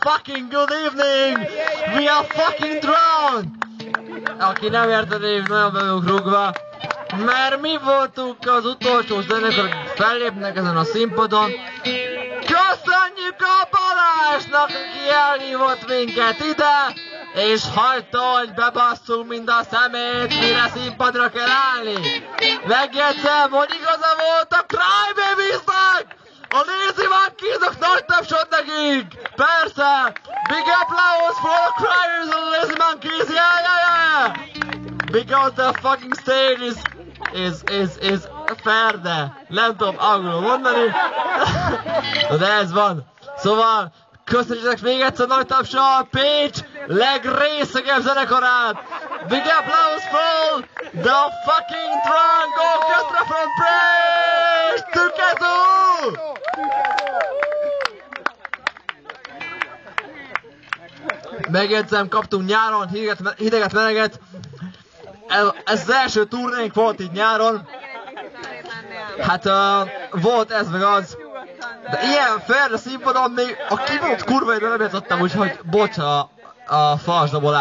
fucking good evening! We are fucking drunk! Aki nem értené, nagyon be vagyok rúgva. Mert mi voltunk az utolsó zenekar, akik fellépnek ezen a színpadon. Köszönjük a Balázsnak, aki elhívott minket ide, és hagyta, hogy bebasszunk mind a szemét, mire színpadra kell állni. Megjegyzem, hogy igaza volt a Crybabiesnek! A Lazy Monkeysok nagy tapsot nekik! Persze! Big applause for the Crybabies and the Lazy Monkeys! Yeah! Because the fucking stage is ferde. Nem tudom angolul mondani. De ez van. Szóval, köszönjük még egyszer nagy tapsal Pécs legrészegebb zenekarát! Big applause for the fucking drunk orchestra from Pécs! Together! Megjegyzem, kaptunk nyáron hideget, meleget. Ez az első turnénk volt így nyáron. Hát volt ez meg az. De ilyen ferde színpadon még a kibont kurva időn nem játszottam, úgyhogy bocs a falsdobolás.